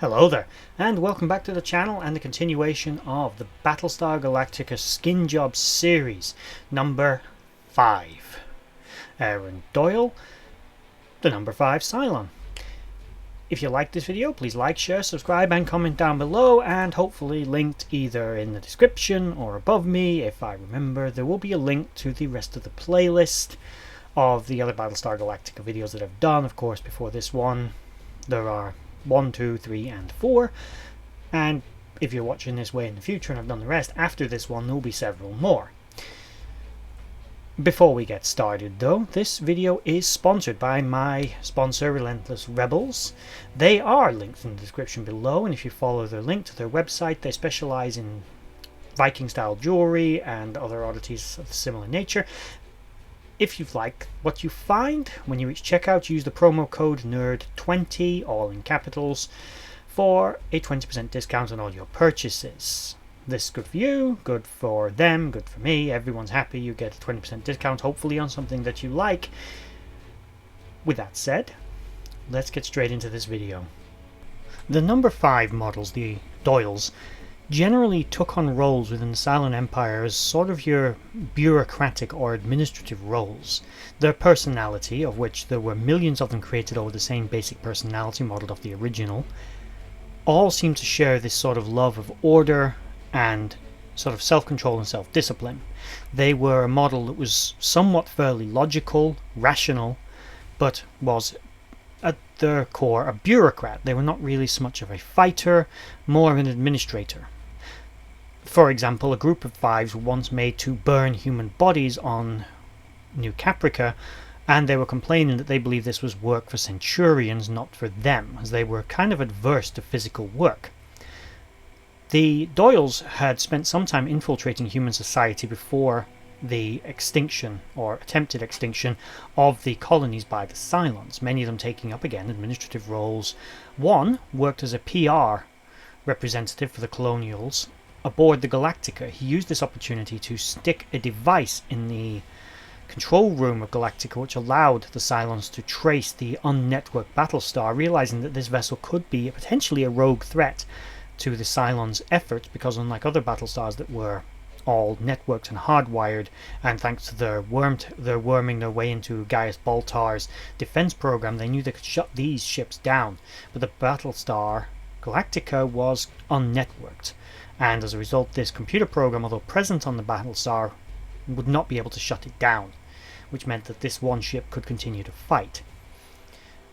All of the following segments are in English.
Hello there, and welcome back to the channel and the continuation of the Battlestar Galactica Skin Job series, number 5. Aaron Doral, the number 5 Cylon. If you like this video, please like, share, subscribe and comment down below, and hopefully linked either in the description or above me, if I remember, there will be a link to the rest of the playlist of the other Battlestar Galactica videos that I've done. Of course, before this one, there are 1, 2, 3 and 4, and if you're watching this way in the future and I've done the rest after this one, there will be several more. Before we get started though, this video is sponsored by my sponsor Relentless Rebels. They are linked in the description below, and if you follow their link to their website, they specialize in Viking style jewelry and other oddities of similar nature. If you like what you find, when you reach checkout, use the promo code NERD20, all in capitals, for a 20% discount on all your purchases. This is good for you, good for them, good for me. Everyone's happy. You get a 20% discount, hopefully on something that you like. With that said, let's get straight into this video. The number 5 models, the Doyles, generally took on roles within the Cylon Empire as sort of your bureaucratic or administrative roles. Their personality, of which there were millions of them created over the same basic personality modelled off the original, all seem to share this sort of love of order and sort of self-control and self-discipline. They were a model that was somewhat fairly logical, rational, but was at their core a bureaucrat. They were not really so much of a fighter, more of an administrator. For example, a group of 5s were once made to burn human bodies on New Caprica, and they were complaining that they believed this was work for Centurions, not for them, as they were kind of adverse to physical work. The Doyles had spent some time infiltrating human society before the extinction, or attempted extinction, of the colonies by the Cylons, many of them taking up again administrative roles. One worked as a PR representative for the Colonials aboard the Galactica. He used this opportunity to stick a device in the control room of Galactica which allowed the Cylons to trace the unnetworked Battlestar, realizing that this vessel could be potentially a rogue threat to the Cylons' efforts, because unlike other Battlestars that were all networked and hardwired, and thanks to their worming their way into Gaius Baltar's defense program, they knew they could shut these ships down. But the Battlestar Galactica was unnetworked, and as a result this computer program, although present on the Battlestar, would not be able to shut it down, which meant that this one ship could continue to fight.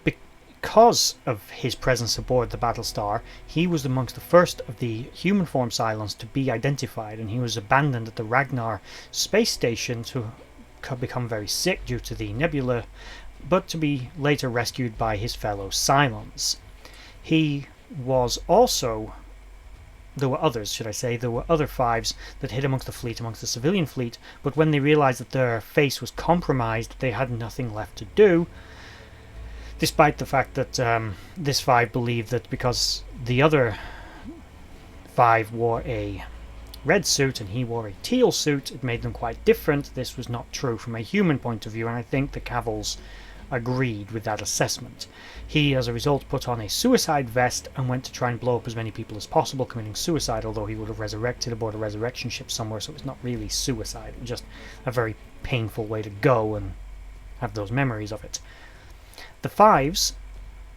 Because of his presence aboard the Battlestar, he was amongst the first of the human form Cylons to be identified, and he was abandoned at the Ragnar space station to become very sick due to the nebula, but to be later rescued by his fellow Cylons. He was also, there were others, should I say, there were other 5s that hid amongst the fleet, amongst the civilian fleet, but when they realized that their face was compromised, they had nothing left to do, despite the fact that this 5 believed that because the other 5 wore a red suit and he wore a teal suit, it made them quite different. This was not true from a human point of view, and I think the Cavils agreed with that assessment. He, as a result, put on a suicide vest and went to try and blow up as many people as possible, committing suicide, although he would have resurrected aboard a resurrection ship somewhere, so it was not really suicide. It was just a very painful way to go and have those memories of it. The 5s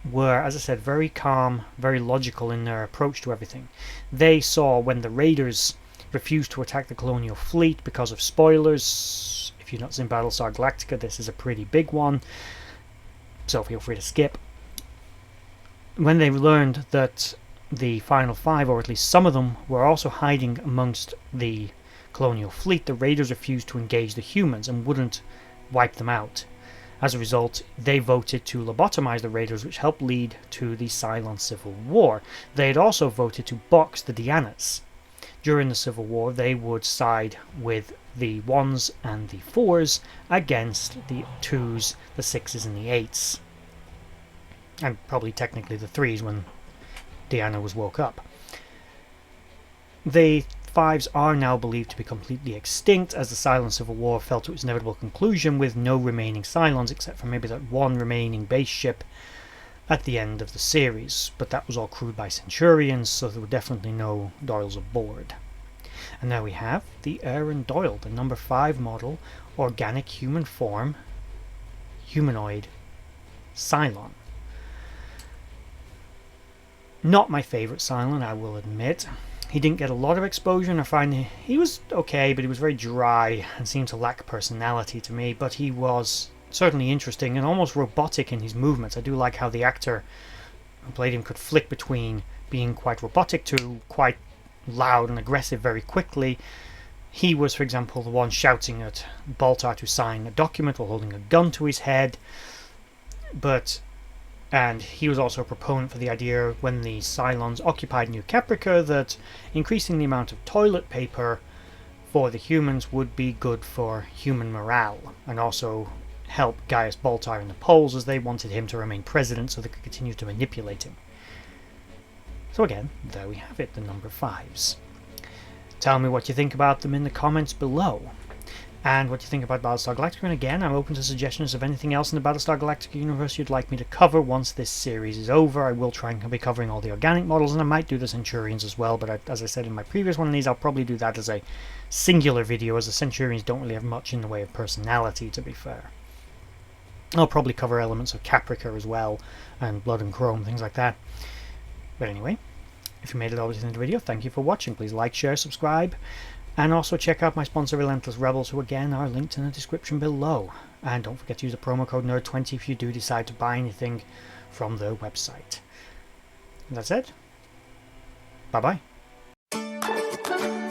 were, as I said, very calm, very logical in their approach to everything. They saw when the Raiders refused to attack the Colonial fleet because of spoilers. If you've not seen Battlestar Galactica, this is a pretty big one, so feel free to skip. When they learned that the final 5, or at least some of them, were also hiding amongst the Colonial fleet, the Raiders refused to engage the humans and wouldn't wipe them out. As a result, they voted to lobotomize the Raiders, which helped lead to the Cylon Civil War. They had also voted to box the Dianas. During the Civil War, they would side with the 1s and the 4s against the 2s, the 6s and the 8s. And probably technically the 3s when Diana was woke up. The 5s are now believed to be completely extinct, as the Cylon Civil War fell to its inevitable conclusion with no remaining Cylons except for maybe that one remaining base ship at the end of the series, but that was all crewed by Centurions, so there were definitely no Doyles aboard. And now we have the Aaron Doral, the number 5 model, organic human form, humanoid, Cylon. Not my favourite Cylon, I will admit. He didn't get a lot of exposure, and I find he was okay, but he was very dry and seemed to lack personality to me, but he was certainly interesting and almost robotic in his movements. I do like how the actor who played him could flick between being quite robotic to quite loud and aggressive very quickly. He was, for example, the one shouting at Baltar to sign a document while holding a gun to his head. And he was also a proponent for the idea when the Cylons occupied New Caprica that increasing the amount of toilet paper for the humans would be good for human morale, and also help Gaius Baltar and the Poles, as they wanted him to remain president so they could continue to manipulate him. So again, there we have it, the number 5s. Tell me what you think about them in the comments below, and what you think about Battlestar Galactica. And again, I'm open to suggestions of anything else in the Battlestar Galactica universe you'd like me to cover once this series is over. I will try and be covering all the organic models, and I might do the Centurions as well, but as I said in my previous one of these, I'll probably do that as a singular video, as the Centurions don't really have much in the way of personality, to be fair. I'll probably cover elements of Caprica as well, and Blood and Chrome, things like that. But anyway, if you made it all the way to the end of the video, thank you for watching. Please like, share, subscribe, and also check out my sponsor Relentless Rebels, who again are linked in the description below. And don't forget to use the promo code NERD20 if you do decide to buy anything from their website. And that's it. Bye bye.